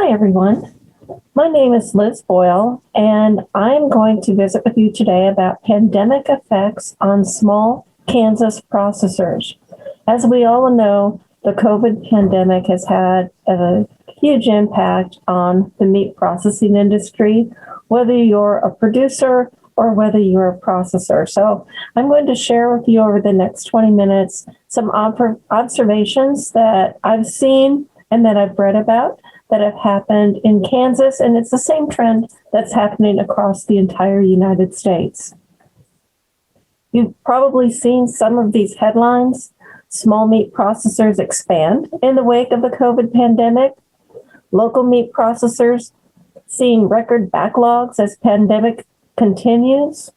Hi, everyone. My name is Liz Boyle, and I'm going to visit with you today about pandemic effects on small Kansas processors. As we all know, the COVID pandemic has had a huge impact on the meat processing industry, whether you're a producer or whether you're a processor. So I'm going to share with you over the next 20 minutes some observations that I've seen and that I've read about that have happened in Kansas, and it's the same trend that's happening across the entire United States. You've probably seen some of these headlines. Small meat processors expand in the wake of the COVID pandemic. Local meat processors seeing record backlogs as pandemic continues.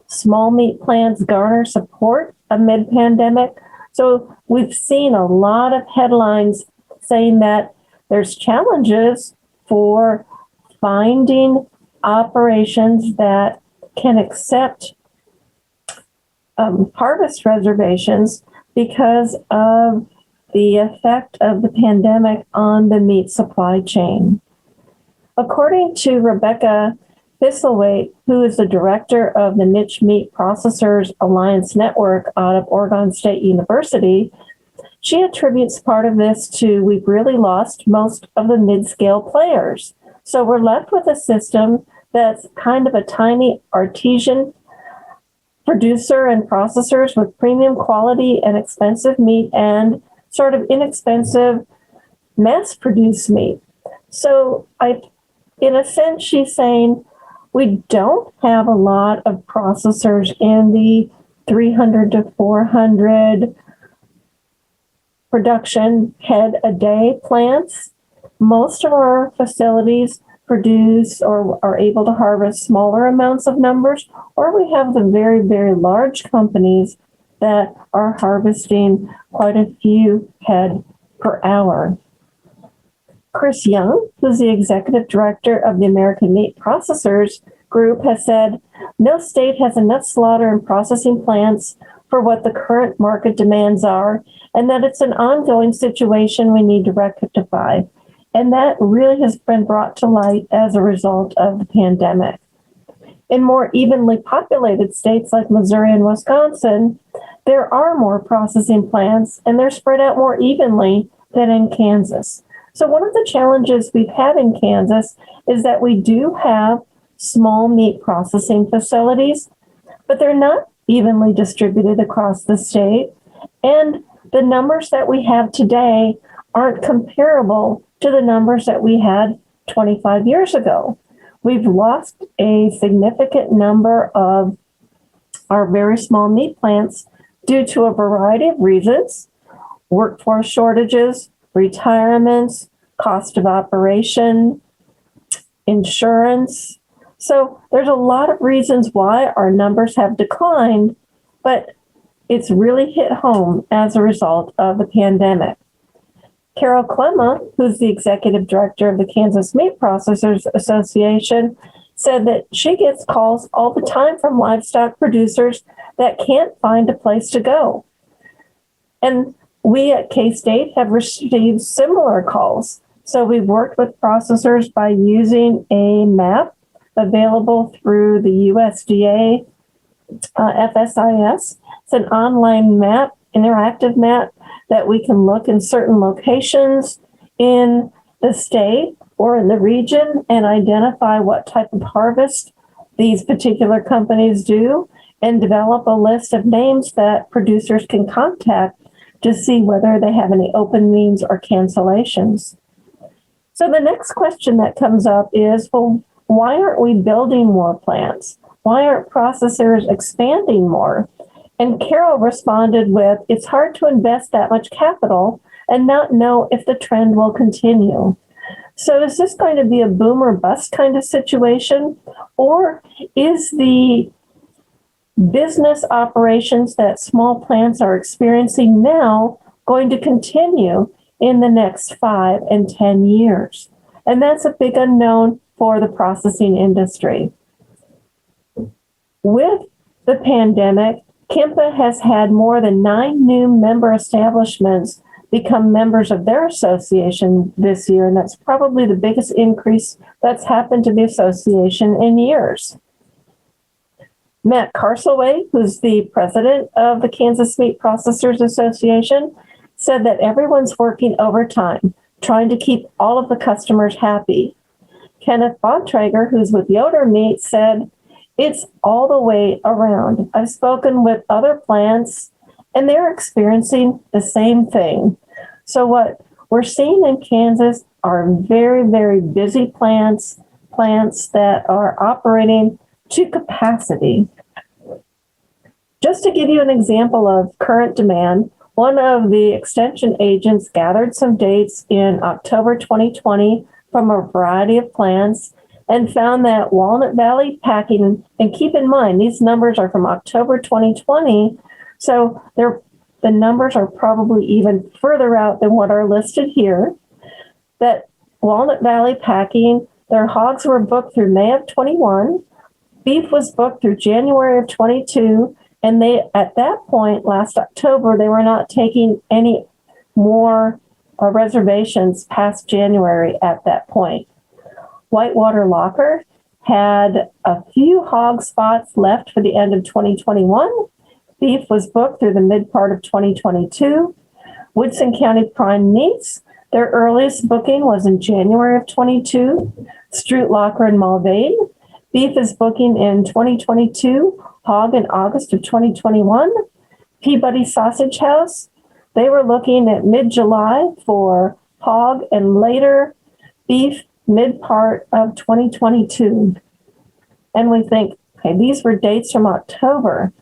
Small meat plants garner support amid pandemic. So we've seen a lot of headlines saying that there's challenges for finding operations that can accept harvest reservations because of the effect of the pandemic on the meat supply chain. According to Rebecca Thistlethwaite, who is the director of the Niche Meat Processors Alliance Network out of Oregon State University, she attributes part of this to we've really lost most of the mid-scale players. So we're left with a system that's kind of a tiny artisan producer and processors with premium quality and expensive meat and sort of inexpensive mass-produced meat. So in a sense, she's saying we don't have a lot of processors in the 300 to 400 production head a day plants. Most of our facilities produce or are able to harvest smaller amounts of numbers, or we have the very, very large companies that are harvesting quite a few head per hour. Chris Young, who's the executive director of the American Meat Processors Group, has said, no state has enough slaughter and processing plants for what the current market demands are, and that it's an ongoing situation we need to rectify. And that really has been brought to light as a result of the pandemic. In more evenly populated states like Missouri and Wisconsin, there are more processing plants, and they're spread out more evenly than in Kansas. So one of the challenges we've had in Kansas is that we do have small meat processing facilities, but they're not evenly distributed across the state. And the numbers that we have today aren't comparable to the numbers that we had 25 years ago. We've lost a significant number of our very small meat plants due to a variety of reasons: workforce shortages, retirements, cost of operation, insurance. So there's a lot of reasons why our numbers have declined, but it's really hit home as a result of the pandemic. Carol Clemma, who's the executive director of the Kansas Meat Processors Association, said that she gets calls all the time from livestock producers that can't find a place to go. And we at K-State have received similar calls. So we've worked with processors by using a map available through the USDA FSIS. It's an online map, interactive map, that we can look in certain locations in the state or in the region and identify what type of harvest these particular companies do and develop a list of names that producers can contact to see whether they have any open means or cancellations. So the next question that comes up is, well, why aren't we building more plants? Why aren't processors expanding more? And Carol responded with, it's hard to invest that much capital and not know if the trend will continue. So is this going to be a boom or bust kind of situation? Or is the business operations that small plants are experiencing now going to continue in the next 5 and 10 years? And that's a big unknown for the processing industry. With the pandemic, KMPA has had more than 9 new member establishments become members of their association this year, and that's probably the biggest increase that's happened to the association in years. Matt Carsleway, who's the president of the Kansas Meat Processors Association, said that everyone's working overtime, trying to keep all of the customers happy. Kenneth Bontrager, who's with Yoder Meat, said, it's all the way around. I've spoken with other plants, and they're experiencing the same thing. So what we're seeing in Kansas are very, very busy plants that are operating to capacity. Just to give you an example of current demand, one of the extension agents gathered some dates in October 2020 from a variety of plants and found that Walnut Valley Packing, and keep in mind, these numbers are from October 2020, so the numbers are probably even further out than what are listed here, that Walnut Valley Packing, their hogs were booked through May of 21, beef was booked through January of 22, and they, at that point, last October, they were not taking any more reservations past January at that point. Whitewater Locker had a few hog spots left for the end of 2021. Beef was booked through the mid part of 2022. Woodson County Prime Meats, their earliest booking was in January of 22. Stroot Locker in Mulvane, beef is booking in 2022, hog in August of 2021. Peabody Sausage House, they were looking at mid-July for hog and later beef mid-part of 2022. And we think, okay, these were dates from October.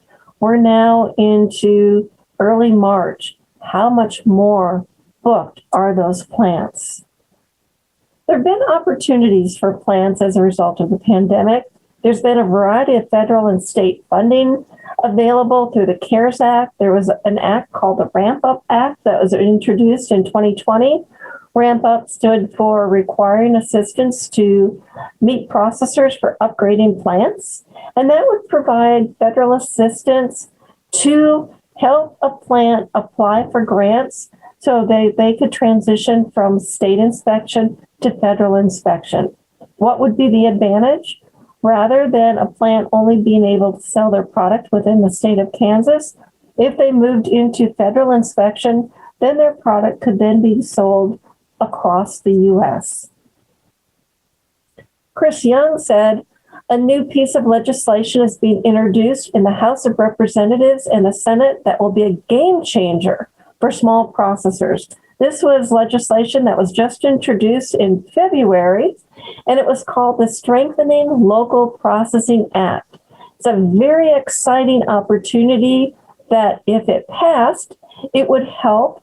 We're now into early March. How much more booked are those plants? There have been opportunities for plants as a result of the pandemic. There's been a variety of federal and state funding available through the CARES Act. There was an act called the Ramp Up Act that was introduced in 2020. Ramp Up stood for requiring assistance to meat processors for upgrading plants. And that would provide federal assistance to help a plant apply for grants so they could transition from state inspection to federal inspection. What would be the advantage? Rather than a plant only being able to sell their product within the state of Kansas, if they moved into federal inspection, then their product could then be sold across the U.S. Chris Young said, a new piece of legislation is being introduced in the House of Representatives and the Senate that will be a game changer for small processors. This was legislation that was just introduced in February, and it was called the Strengthening Local Processing Act. It's a very exciting opportunity that, if it passed, it would help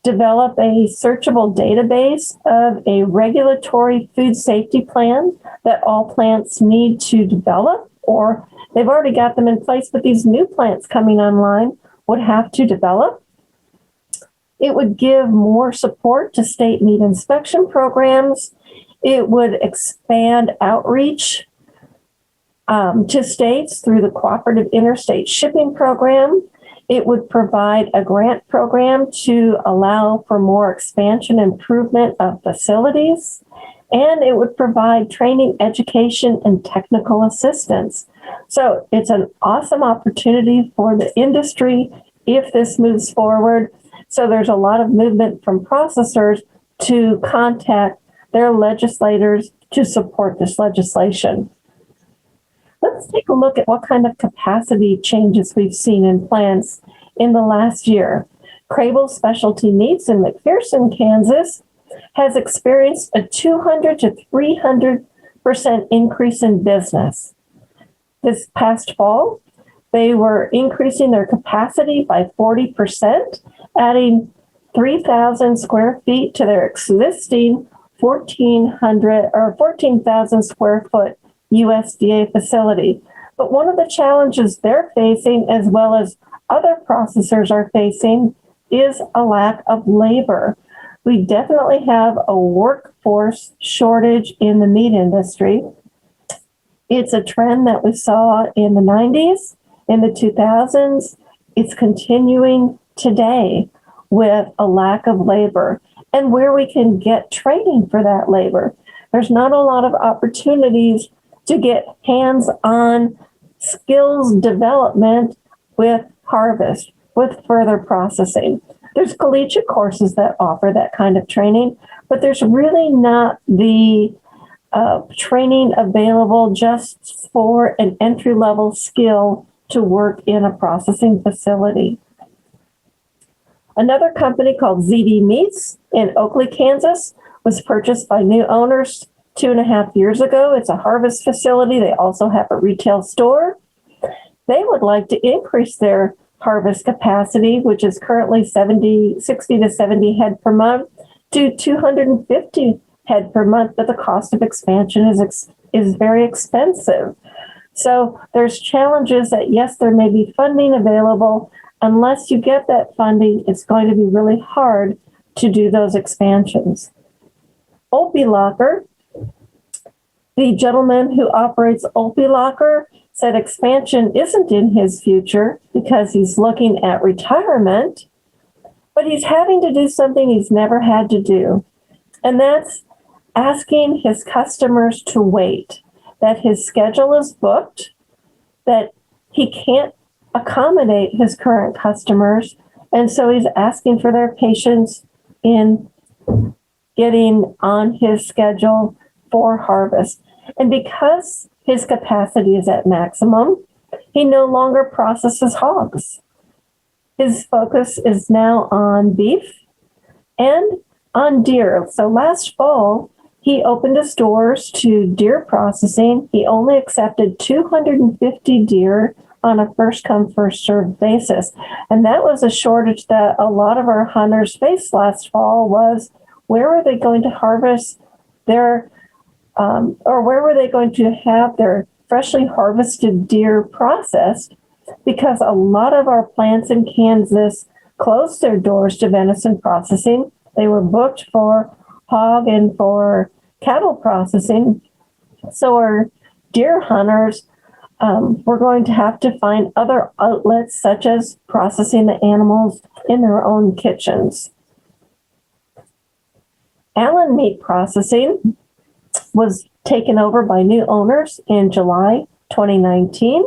develop a searchable database of a regulatory food safety plan that all plants need to develop, or they've already got them in place, but these new plants coming online would have to develop. It would give more support to state meat inspection programs. It would expand outreach to states through the Cooperative Interstate Shipping Program. It would provide a grant program to allow for more expansion and improvement of facilities. And it would provide training, education, and technical assistance. So it's an awesome opportunity for the industry if this moves forward. So there's a lot of movement from processors to contact their legislators to support this legislation. Let's take a look at what kind of capacity changes we've seen in plants in the last year. Crable Specialty Meats in McPherson, Kansas, has experienced a 200 to 300% increase in business. This past fall, they were increasing their capacity by 40%, adding 3,000 square feet to their existing 14,000 square foot USDA facility. But one of the challenges they're facing, as well as other processors are facing, is a lack of labor. We definitely have a workforce shortage in the meat industry. It's a trend that we saw in the 90s, in the 2000s. It's continuing today. with a lack of labor and where we can get training for that labor. There's not a lot of opportunities to get hands-on skills development with harvest, with further processing. There's collegiate courses that offer that kind of training, but there's really not the training available just for an entry-level skill to work in a processing facility. Another company called ZD Meats in Oakley, Kansas, was purchased by new owners 2.5 years ago. It's a harvest facility. They also have a retail store. They would like to increase their harvest capacity, which is currently 60 to 70 head per month, to 250 head per month, but the cost of expansion is very expensive. So there's challenges that, yes, there may be funding available. Unless you get that funding, it's going to be really hard to do those expansions. Opi Locker, the gentleman who operates Opi Locker, said expansion isn't in his future because he's looking at retirement, but he's having to do something he's never had to do. And that's asking his customers to wait, that his schedule is booked, that he can't accommodate his current customers. And so he's asking for their patience in getting on his schedule for harvest. And because his capacity is at maximum, he no longer processes hogs. His focus is now on beef and on deer. So last fall, he opened his doors to deer processing. He only accepted 250 deer on a first-come, first-served basis. And that was a shortage that a lot of our hunters faced last fall, was where were they going to harvest their, or where were they going to have their freshly harvested deer processed, because a lot of our plants in Kansas closed their doors to venison processing. They were booked for hog and for cattle processing. So our deer hunters were going to have to find other outlets, such as processing the animals in their own kitchens. Allen Meat Processing was taken over by new owners in July 2019.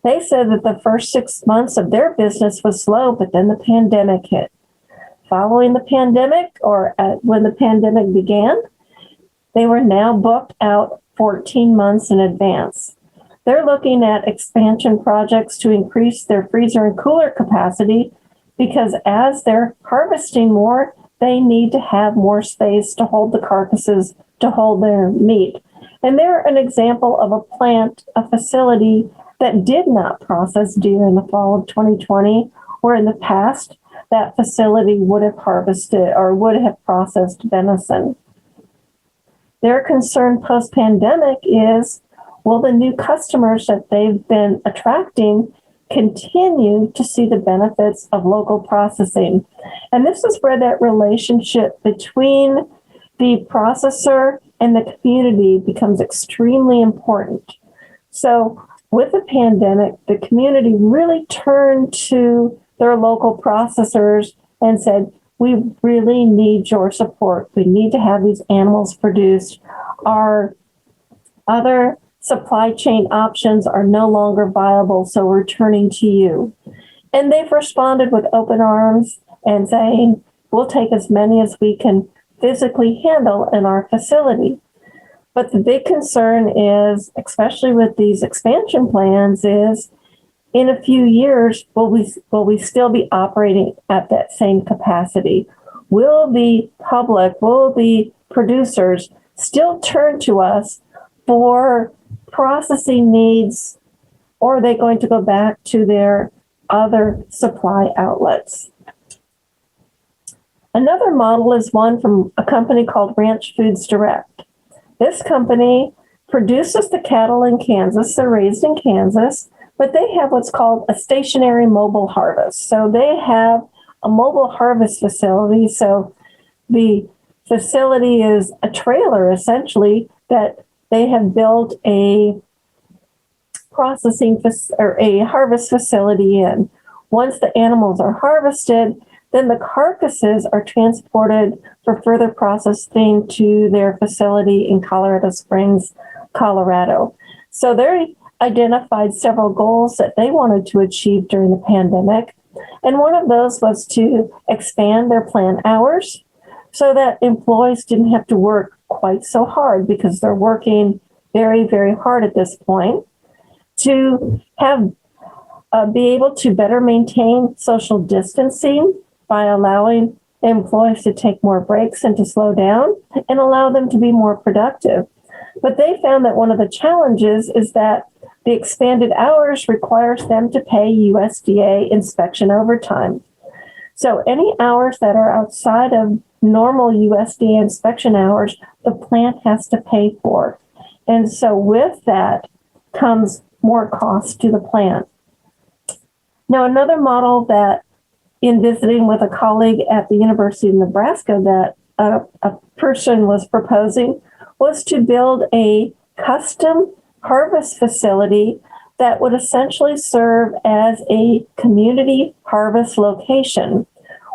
They said that the first 6 months of their business was slow, but then the pandemic hit. Following the pandemic, or when the pandemic began, they were now booked out 14 months in advance. They're looking at expansion projects to increase their freezer and cooler capacity, because as they're harvesting more, they need to have more space to hold the carcasses, to hold their meat. And they're an example of a plant, a facility that did not process deer in the fall of 2020, where in the past, that facility would have harvested or would have processed venison. Their concern post-pandemic is, will the new customers that they've been attracting continue to see the benefits of local processing? And this is where that relationship between the processor and the community becomes extremely important. So with the pandemic, the community really turned to their local processors and said, we really need your support. We need to have these animals produced. Our other supply chain options are no longer viable, so we're turning to you. And they've responded with open arms and saying, we'll take as many as we can physically handle in our facility. But the big concern is, especially with these expansion plans, is in a few years, will we still be operating at that same capacity? Will the public, will the producers still turn to us for processing needs, or are they going to go back to their other supply outlets? Another model is one from a company called Ranch Foods Direct. This company produces the cattle in Kansas. They're raised in Kansas, but they have what's called a stationary mobile harvest. So they have a mobile harvest facility. So the facility is a trailer, essentially, that they have built a processing or a harvest facility in. Once the animals are harvested, Then the carcasses are transported for further processing to their facility in Colorado Springs, Colorado. So they identified several goals that they wanted to achieve during the pandemic. And one of those was to expand their plant hours so that employees didn't have to work quite so hard, because they're working very, very hard at this point, to have be able to better maintain social distancing by allowing employees to take more breaks and to slow down and allow them to be more productive. But they found that one of the challenges is that the expanded hours requires them to pay USDA inspection overtime. So any hours that are outside of normal USDA inspection hours, the plant has to pay for. And so with that comes more cost to the plant. Now, another model that, in visiting with a colleague at the University of Nebraska, that a person was proposing was to build a custom harvest facility that would essentially serve as a community harvest location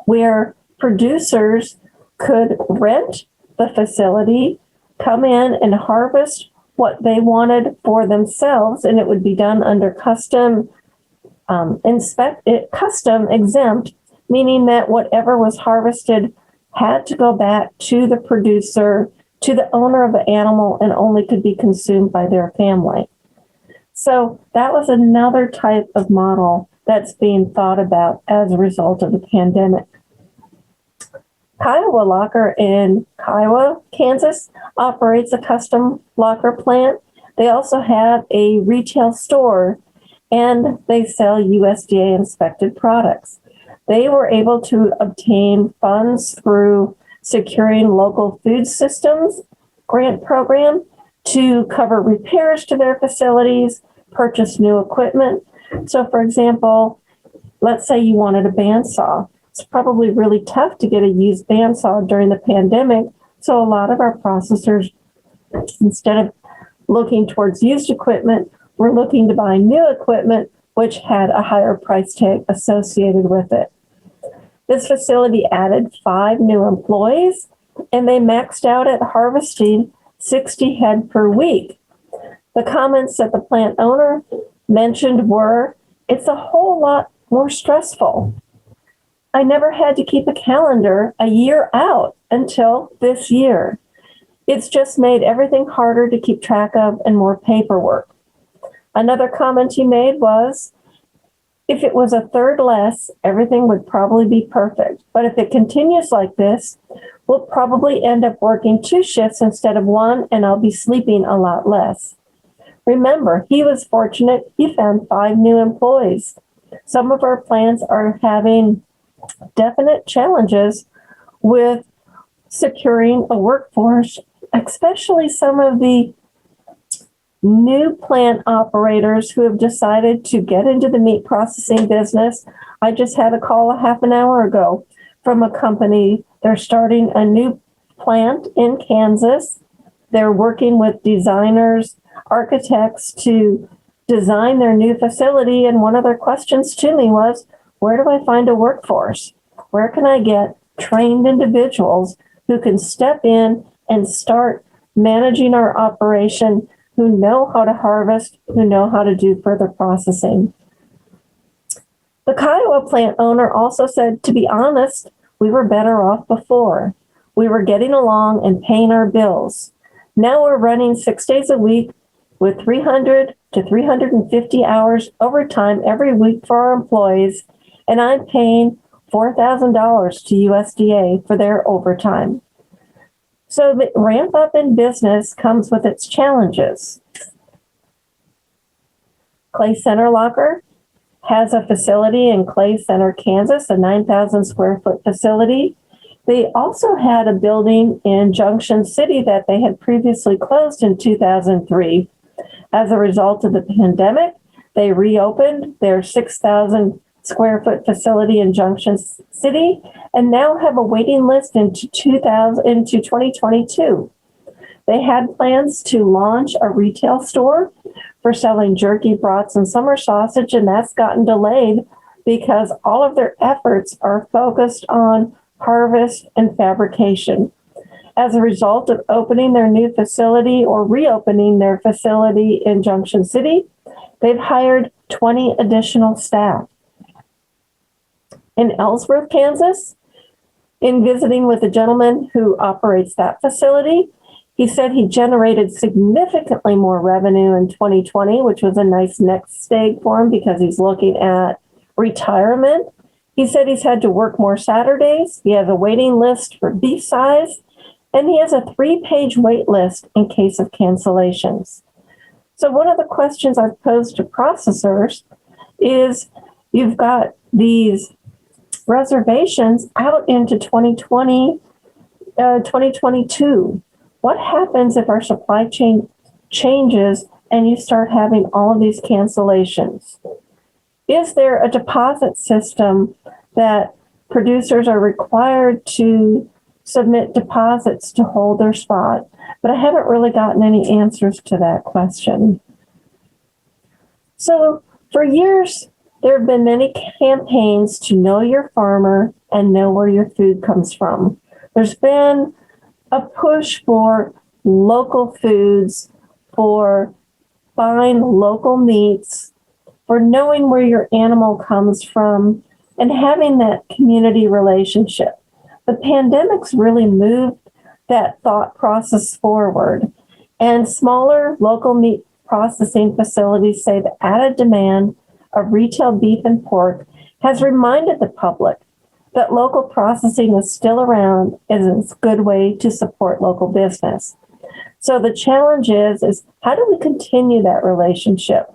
where producers could rent the facility, come in and harvest what they wanted for themselves, and it would be done under custom exempt, meaning that whatever was harvested had to go back to the producer, to the owner of the animal, and only could be consumed by their family. So that was another type of model that's being thought about as a result of the pandemic. Opi Locker in Kiowa, Kansas, operates a custom locker plant. They also have a retail store, and they sell USDA inspected products. They were able to obtain funds through securing local food systems grant program to cover repairs to their facilities, purchase new equipment. So, for example, let's say you wanted a bandsaw. It's probably really tough to get a used bandsaw during the pandemic. So a lot of our processors, instead of looking towards used equipment, were looking to buy new equipment, which had a higher price tag associated with it. This facility added 5 new employees, and they maxed out at harvesting 60 head per week. The comments that the plant owner mentioned were, "It's a whole lot more stressful. I never had to keep a calendar a year out until this year. It's just made everything harder to keep track of and more paperwork." Another comment he made was, "If it was a third less, everything would probably be perfect. But if it continues like this, we'll probably end up working 2 shifts instead of 1, and I'll be sleeping a lot less." Remember, he was fortunate. He found 5 new employees. Some of our plants are having definite challenges with securing a workforce, especially some of the new plant operators who have decided to get into the meat processing business. I just had a call a half an hour ago from a company. They're starting a new plant in Kansas. They're working with designers, architects to design their new facility. And one of their questions to me was, where do I find a workforce? Where can I get trained individuals who can step in and start managing our operation, who know how to harvest, who know how to do further processing? The Kiowa plant owner also said, to be honest, we were better off before. We were getting along and paying our bills. Now we're running 6 days a week with 300 to 350 hours overtime every week for our employees, and I'm paying $4,000 to USDA for their overtime. So the ramp up in business comes with its challenges. Clay Center Locker has a facility in Clay Center, Kansas, a 9,000 square foot facility. They also had a building in Junction City that they had previously closed in 2003. As a result of the pandemic, they reopened their 6,000 square foot facility in Junction City and now have a waiting list into 2022. They had plans to launch a retail store for selling jerky, brats, and summer sausage, and that's gotten delayed because all of their efforts are focused on harvest and fabrication. As a result of opening their new facility or reopening their facility in Junction City, they've hired 20 additional staff. In Ellsworth, Kansas, in visiting with the gentleman who operates that facility, he said he generated significantly more revenue in 2020, which was a nice next stage for him because he's looking at retirement. He said he's had to work more Saturdays. He has a waiting list for beef size, and he has a 3-page wait list in case of cancellations. So one of the questions I've posed to processors is, you've got these reservations out into 2022. What happens if our supply chain changes and you start having all of these cancellations? Is there a deposit system that producers are required to submit deposits to hold their spot? But I haven't really gotten any answers to that question. So for years, there have been many campaigns to know your farmer and know where your food comes from. There's been a push for local foods, for buying local meats, for knowing where your animal comes from, and having that community relationship. The pandemic's really moved that thought process forward, and smaller local meat processing facilities say the added demand of retail beef and pork has reminded the public that local processing is still around as a good way to support local business. So the challenge is how do we continue that relationship?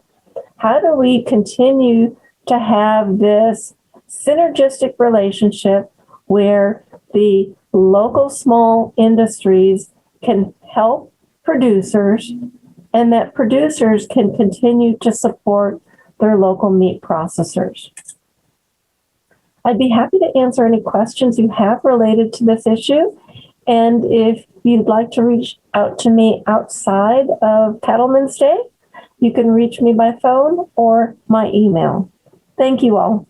How do we continue to have this synergistic relationship where the local small industries can help producers and that producers can continue to support their local meat processors? I'd be happy to answer any questions you have related to this issue. And if you'd like to reach out to me outside of Cattlemen's Day, you can reach me by phone or my email. Thank you all.